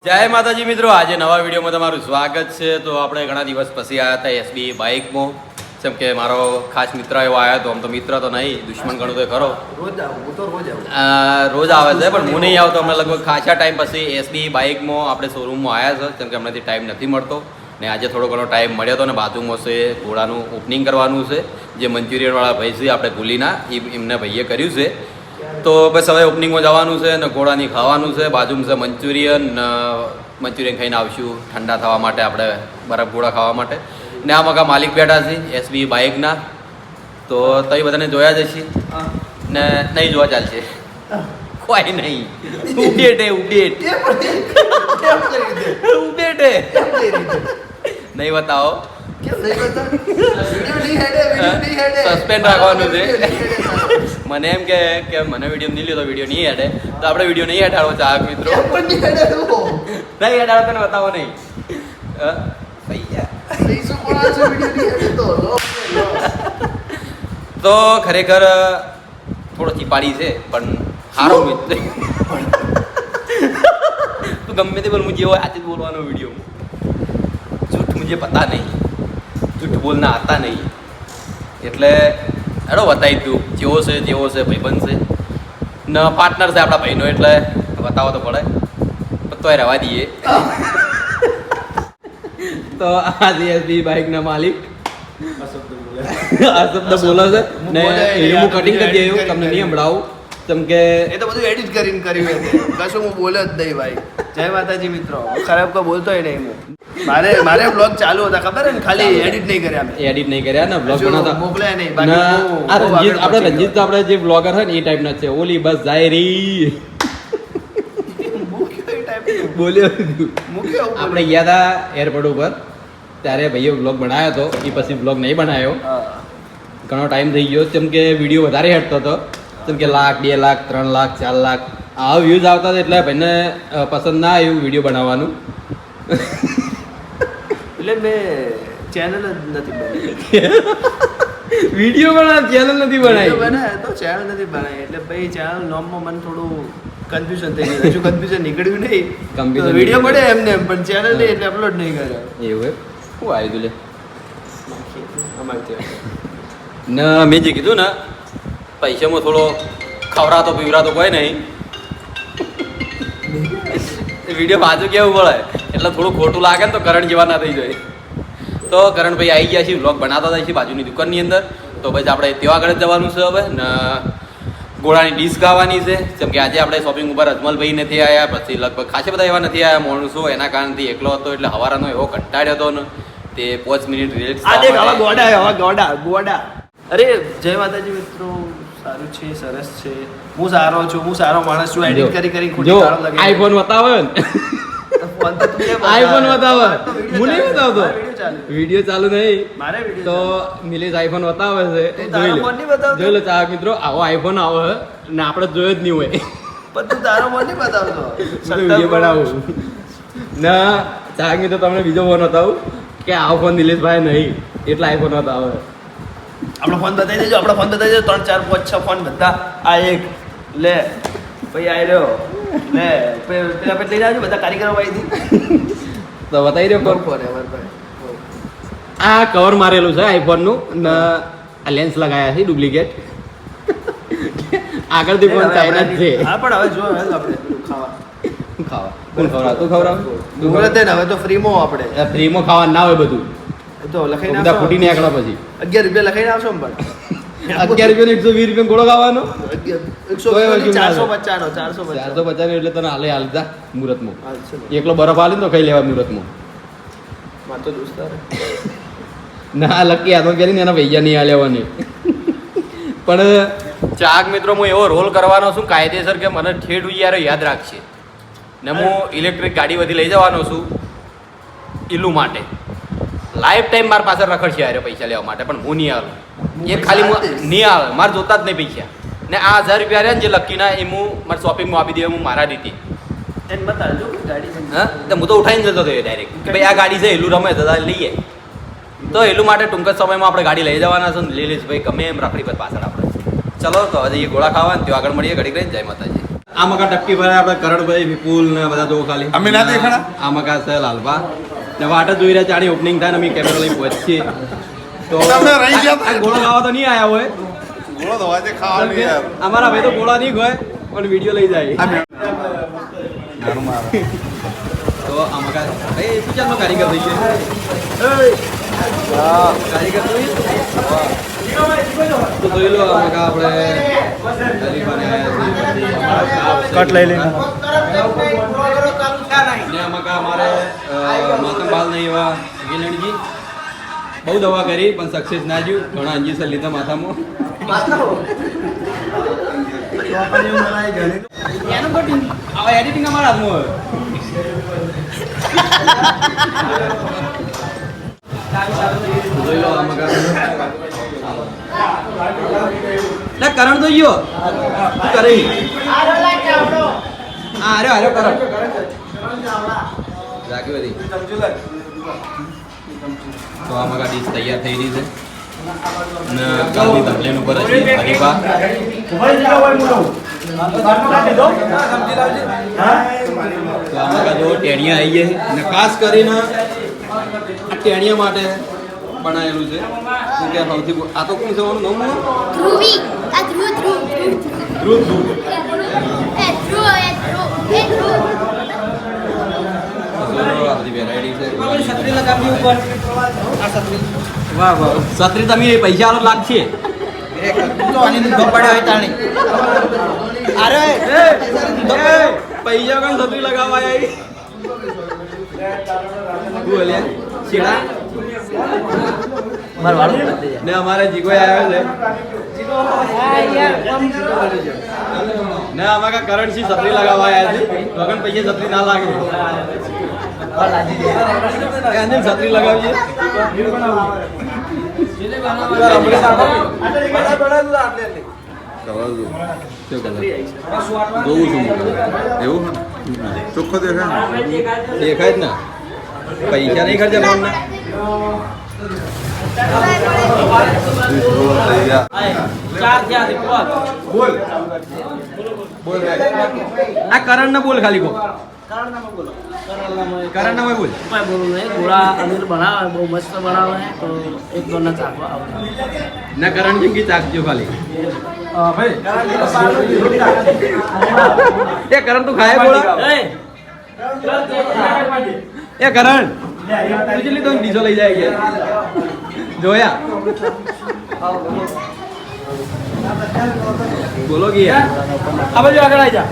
જય માતાજી મિત્રો, આજે નવા વિડીયોમાં તમારું સ્વાગત છે. તો આપણે ઘણા દિવસ પછી આવ્યા હતા એસબી બાઇકમાં. જેમ કે મારો ખાસ મિત્ર એવો આવ્યો હતો. આમ તો મિત્ર તો નહીં, દુશ્મન ઘણું તો ખરો. રોજ આવે છે પણ હું નહીં આવતો. અમે લગભગ ખાસા ટાઈમ પછી એસબી બાઇકમાં આપણે શોરૂમમાં આવ્યા છે. જેમ કે હમણાંથી ટાઈમ નથી મળતો ને આજે થોડો ઘણો ટાઈમ મળ્યો હતો ને બાજુમાં છે ઘોડાનું ઓપનિંગ કરવાનું છે. જે મંચુરિયનવાળા ભાઈ છે આપણે ભૂલીના, એમને ભાઈએ કર્યું છે. તો બસ હવે ઓપનિંગમાં જવાનું છે ને ઘોડાની ખાવાનું છે. બાજુમાં છે મંચુરિયન ખાઈને આવશું ઠંડા થવા માટે, આપણે બરફ ઘોડા ખાવા માટે. ને આ મકા માલિક બેઠા છે એસબી બાઇકના. તો તઈ બધાને જોયા જશે ને નહીં જોવા ચાલશે કોઈ નહીં. ઉડેટે નહીં બતાવો, સસ્પેન્ડ રાખવાનું છે. મને એમ કે મને વિડીયો નહીં લીધો, વિડીયો નહીં હેડે તો આપણે વિડીયો નહીં હેડાડો. ચાહક મિત્રો નહીં હેડાડો તને બતાવો નહીં. તો ખરેખર થોડો ચીપાડી છે પણ સારો મિત્ર. તું ગમે તે બોલ, મુझे वो आज बोलવાનો વિડીયો. झूठ मुझे पता नहीं, झूठ बोलना आता नहीं. એટલે એનો બતાવી તું જેવો છે ભાઈબંધ છે ને પાર્ટનર છે આપણા ભાઈનો, એટલે બતાવો તો પડે. તોય રહેવા દઈએ. તો આ એસબી બાઇકના માલિક આ શબ્દ બોલે છે ને હું કટિંગ કરી દઈએ, તમને નહીં સંભળાવું કેમ કે એ તો બધું એડિટ કરીને કર્યું હતું. કશું હું બોલ્યો જ નહીં ભાઈ. જય માતાજી મિત્રો, ખરાબ કો બોલતો નહીં હું. મારે બ્લોગ ચાલુ હતા ખબર હે ને, ખાલી એડિટ નહીં કર્યા અમે. એડિટ નહીં કર્યા ને બ્લોગ બનાવતા મોકલ્યા નહીં. રંજીત આપણે જે બ્લોગર છે ને એ ટાઈપના છે. ઓલી બસ જાય રી બોલ્યો આપણે ગયા હતા એરપોર્ટ ઉપર, ત્યારે ભાઈએ બ્લોગ બનાવ્યો હતો. એ પછી બ્લોગ નહીં બનાવ્યો, ઘણો ટાઈમ થઈ ગયો. કેમ કે વિડીયો વધારે હેડતો હતો. જેમ કે 1 લાખ, 2 લાખ, 3 લાખ, 4 લાખ આવા વ્યૂઝ આવતા હતા. એટલે ભાઈને પસંદ ના આવ્યું વિડીયો બનાવવાનું. એટલે મેં ચેનલ જ નથી બનાવી. વિડીયો બનાવ ચેનલ નથી બનાવી. બનાવ્યા તો ચેનલ નથી બનાવી. એટલે ભાઈ ચેનલ નામમાં મને થોડું કન્ફ્યુઝન થઈ ગયું. હજુ કન્ફ્યુઝન નીકળ્યું નહીં. વિડીયો મળે એમને એમ પણ ચેનલ નહીં એટલે અપલોડ નહીં કર્યો. એવું શું આવ્યું તું લે ના? મેં જે કીધું ને પૈસામાં થોડો ખવરાતો પીવરાતો કોઈ નહીં. વિડીયો બાજુ કેવું પડે એટલે થોડું ખોટું લાગે ને તો કરણ જેવા ના થઈ જાય. તો કરણભાઈ આવી ગયા છે, વ્લોગ બનાવતા થાય છે બાજુની દુકાનની અંદર. તો પછી આપણે ત્યાં આગળ જ જવાનું છે હવે ને ગોળાની ડીશ ખાવાની છે. જેમ કે આજે આપણે શોપિંગ ઉપર અજમલભાઈ નથી આવ્યા, પછી લગભગ ખાસે બધા એવા નથી આવ્યા માણસો. એના કારણથી એકલો હતો એટલે હવારાનો એવો કંટાળ્યો હતો ને તે 5 મિનિટ રિલેક્સ. ગોડા અરે જય માતાજી મિત્રો, સારું છે, સરસ છે. હું સારો છું, હું સારો માણસ છું. એડિટ કરી ખોટી સારો લાગે. આઈફોન બતાવે ને, ફોન તો તું આઈફોન બતાવે. હું નહીં બતાવતો, વિડીયો ચાલુ નહીં. મારે તો વિડીયો નિલેશ આઈફોન બતાવે છે. તારો ફોન નહીં બતાવતો? જોઈ લો ચાહક મિત્રો, આવો આઈફોન આવે ને આપણે જોયો જ નહીં હોય. પણ તું તારો ફોન નહીં બતાવતો. વિડીયો બનાવું ના ચાહક મિત્રો, તમને બીજો ફોન બતાવું કે આવો ફોન નિલેશભાઈ નહીં, એટલા આઈફોન બતાવે. આપણો ફોન બતાવી દેજો, આપણો ફોન બતાવી દેજો. 3 4 5 6 ફોન બધા. આ એક લે ભાઈ, આ રહ્યો લે પેલા પેટ લઈને આવજો. બધા કારીગરો ભાઈથી તો બતાવી દો ફોન ફોન અમાર ભાઈ. આ કવર મારેલું છે આઈફોનનું ને આ લેન્સ લગાયા છે ડુપ્લિકેટ. આગળથી પણ ચાઇના જ છે. હા પણ હવે જો હવે આપણે પેલું ખાવા કોણ ખવડાવે? તું ખવડાવ. મુહૂર્ત હે ને હવે તો ફ્રીમાં આપણે ફ્રીમાં ખાવાનું ના હોય બધું. તો લખાઈને બધા ફૂટી નીકળ્યા પછી 11 રૂપિયા લખાઈને આવશો ને પણ 11 રૂપિયા 120 રૂપિયા ગોળો ખાવાનો. 450 450 એટલે તને હાલતા મુહૂર્તમાં એકલો બરફ હાલે ને તો ખાઈ લેવા મુહૂર્તમાં. માર તો દોસ્તાર ના લકી આ તો કે એના ભૈયા નહીં હાલેવાની. પણ ચાહક મિત્રો, હું એવો રોલ કરવાનો છું કાયદેસર કે મને ઠેઠ યાર યાદ રાખશે. ને હું ઇલેક્ટ્રિક ગાડી બધી લઈ જવાનો છું ઈલું માટે. લાઈફ ટાઈમ મારા પાસે રખડશે યાર પૈસા લેવા માટે, પણ હું નહીં આવું. એ ખાલી નહીં આવે, મારે જોતા જ નહીં પૈસા. ને આ 1000 રૂપિયા રહ્યા ને જે લકીના એ હું મારા શોપિંગમાં આપી દે. હું મારા રીતે એને બતાવજો ગાડી. હા તો હું તો ઉઠાઈને જતો હતો ડાયરેક્ટ કે ભાઈ આ ગાડી છે એલું રમે તો લઈએ. તો એલું માટે ટૂંક જ સમયમાં આપણે ગાડી લઈ જવાના છે. લીલીશભાઈ ગમે એમ રાખડી પર પાછળ આપણે. ચલો તો હજી ગોળા ખાવા ને ત્યાં આગળ મળીએ. ઘડી કરીને જય માતાજી. આ મકા ટપકી ભરે આપણે કરણભાઈ વિપુલ ને બધા જો ખાલી અમે ના દેખાડા? આ મકા છે લાલભા ને વાટ જ જોઈ રહ્યા ચાણી ઓપનિંગ થાય ને અમે કેમેરા લઈને પહોંચીએ તો તમે રહી ગયા આ ગોળો ખાવા તો નહીં આયા હોય ગોળો તો આજે ખાવાનું યાર અમારા ભાઈ તો ગોળા નહીં હોય પણ વિડીયો લઈ જાય તો આ મકા એ શું ચાલનો કારીગર થઈ છે કારીગર તો તો જોઈ લો આ મકા આપણે કટ લઈ લઈને ને આ મકા અમારે માતમ બાલ નહીં એવા ગેલણજી બહુ દવા કરી પણ સક્સેસ ના જ્યું ઘણા ઇન્જેક્શન લીધા માથામાં એનું કટિંગ હવે એડિટિંગ અમારા હાથમાં હોય જોઈ લો આ મકા ના કરણ તો ગયો શું કરે હા અરે કરણ રાખી બધી તો આ મગા ડીશ તૈયાર થઈ રહી છે ને કાલની તકલીફ ઉપર હજી હરીફા તો આ મગા જો ટેણિયા આવી જાય ને ખાસ કરીને આ ટેણિયા માટે બનાવેલું છે શું કે સૌથી આ તો કોણ છે એનું નામ ધ્રુવી આ ધ્રુવ ધ્રુવ ધ્રુવ એ ધ્રુવ આ બધી વેરાયટી છે છત્રી લગાવી ઉપર આ છત્રી વાહ વાહ છત્રી તમે પૈસા વાળો લાગશે તો આની દુકાન પડ્યો હોય તાણી અરે પૈસા કણ છત્રી લગાવવા આવી બોલે છેડા ને અમારે જીગો આવ્યો છે ને અમારે કરંટથી છત્રી લગાવવા આવ્યા છે વગર પૈસા છત્રી ના લાગે એને છત્રી લગાવીએ એવું ચોખ્ખો દેખાય દેખાય જ ને પૈસા નહીં ખર્ચા લોનના આ કરણ ના બોલ ખાલી કો કરણ ના બોલ गोला अनिल बना बहुत मस्त बना हुआ है तो एक दोनों चाकू ના કરણ જિંદગી ચાકજો ખાલી એ કરણ તું ખાય બોલા એ કરણ તુજલી તો ડીજો લઈ જાય કે જોયા બોલો કે યાર अब जो आगे आ जा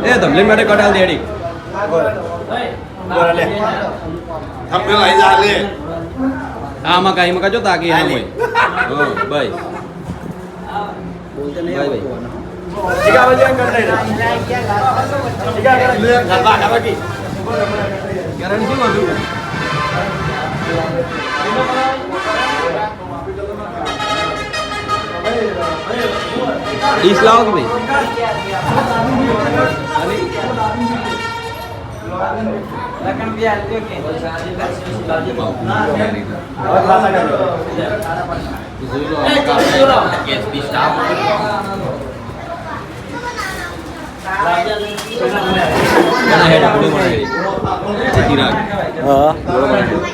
એ ધમલે માટે કટાલ દેડી થંબનેલ આવી જા લે આમાં કાઈ મકા જો તાકી એમ હોય હો ભાઈ બોલતે નહીં ભાઈ ठीक है बजे कर ले ठीक है गरबा गरबा की કરણ શું હતું ડીશ લાવો કે ભાઈ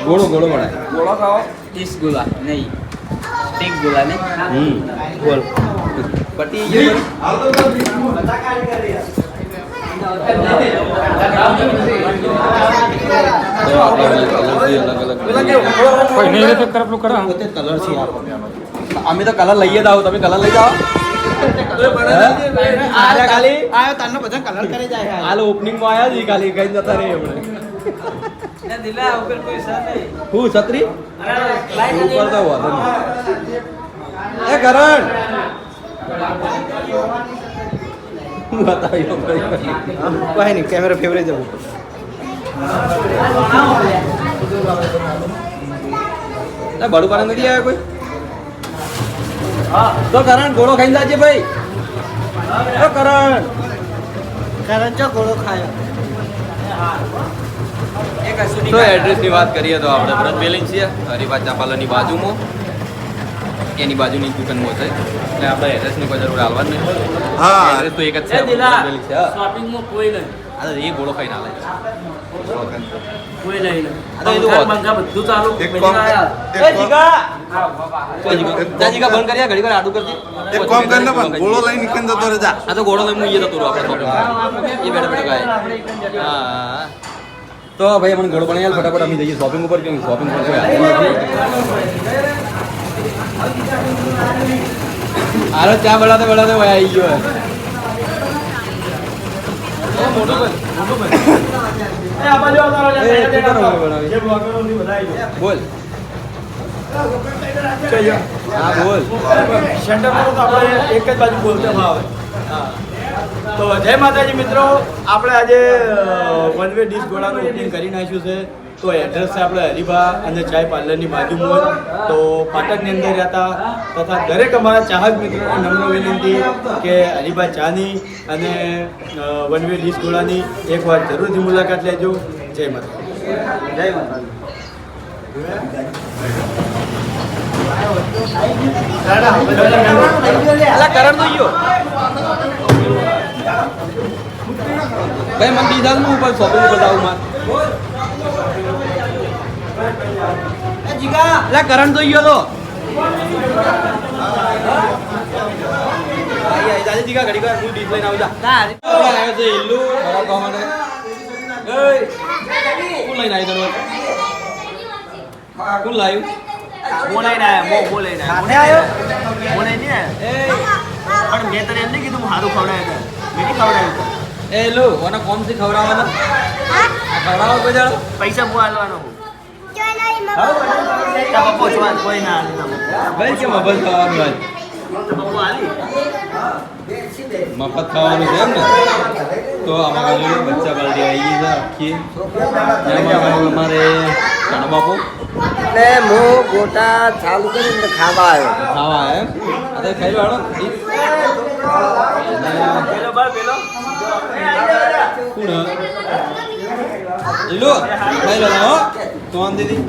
गोड़ो गोड़ो बड़ा गोला खाओ 30 गोला नहीं टिक गोला नहीं बोल पट्टी ये तो અમે તો કલર લઈએ જાવ તમે કલર લઈ જાઓ આયા ખાલી आयो तानो બધા કલર કરે જાય હાલ ઓપનિંગ માં આયા જ ખાલી કઈ જતા રે એમણે ને દિલા ઉપર કોઈ સર નહીં હું છત્રી લાઈટ ઉપર તો વાંધો નહીં એ કરણ બતાવ્યો કોઈ નહીં કેમેરા ફેવરેટ જવું બડું પાણી નથી આવ્યા કોઈ તો કરણ ઘોડો ખાઈ જાજે ભાઈ તો કરણ કારણ જો ગોળો ખાયો તો એડ્રેસની વાત કરીએ તો આપણે બ્રજ બેલિંગ છીએ હરિભા ચાપાલાની બાજુમાં એની બાજુની દુકાનમાં છે એટલે આપણે એડ્રેસની કોઈ જરૂર હાલવા જ નહીં. હા. એડ્રેસ તો એક જ છે. એ દિલા આપેલી છે. હા. શોપિંગમાં કોઈ નહીં અરે એ ગોળો ખાઈને હાલે છે. કોઈ નહીં આ તો એ તો પંખા બંખા બધું ચાલુ એક પછી કામ આયા. એક કામ- જાજીકા બંધ કર્યા ઘડી વાર આડું કરજે. એક કામ કર ને પણ ગોળો લઈને નીકળી જતો રહેજા. આ તો ગોળો લઈને હું જતો રહું આપણે શોપિંગ એ બેઠા બેઠા ગાય. હા તો ભાઈ મને ગોળો બનાવી ફટાફટ અમે જઈએ શોપિંગ ઉપર કેમ શોપિંગ પર કોઈ હાલતું નથી. હાલો ચા બનાવતે બનાવતે ભાઈ આવી ગયો બોલ હા બોલ સેન્ટરમાં તો આપણે એક જ બાજુ બોલતા ભાવે તો જય માતાજી મિત્રો, આપણે આજે વન વે ડીશ ગોળાનું ઓપનિંગ કરી નાખ્યું છે. તો એડ્રેસ છે આપણે હરિભા અને ચાય પાર્લરની બાજુમાં જ. તો પાટણની અંદર રહેતા તથા દરેક અમારા ચાહક મિત્રોને નમ્ર વિનંતી કે હરિભા ચાની અને વન વે ડીશ ગોળાની એકવાર જરૂરથી મુલાકાત લેજો. જય માતાજી. જય માતાજી. કરણ તો ગયો ભાઈ મને દીધા હું ઉપર શોપિંગ ઉપર જાઉં માર એટલે કરણ તો ગયો તો જીગા ઘડી વાર હું ડીશ લઈને આવું જા આવ્યો છે ઇલ્લુ ખરાબ ખાવા માટે કોણ લઈને આવ્યું તને કોણ લાવ્યું બોલાઈને આયા બોલાઈને આયા બોલાઈને પણ મેં તને એમ નહીં કીધું સારું ખવડાવ્યું મેં નહીં ખવડાવ્યું. એ લો ઓને કોમ થી ખવડાવવાના આ ખવડાવો કોઈ જાણો પૈસા હું આલવાનો હું પપ્પો જોવા કોઈ ના ભાઈ કે મફત ખાવાનું ભાઈ પપ્પો આલી મફત ખાવાનું છે એમ ને તો આમાં ગયું બચ્ચા બાલટી આવી ગઈ છે આખી એમાં અમારે કણ બાપુ એટલે હું ગોટા ચાલુ કરીને ખાવા આવ્યો. ખાવા એમ આ તો ખાઈ વાળો પેલો બાર પેલો કોણ લો ખાઈ લો તો દીદી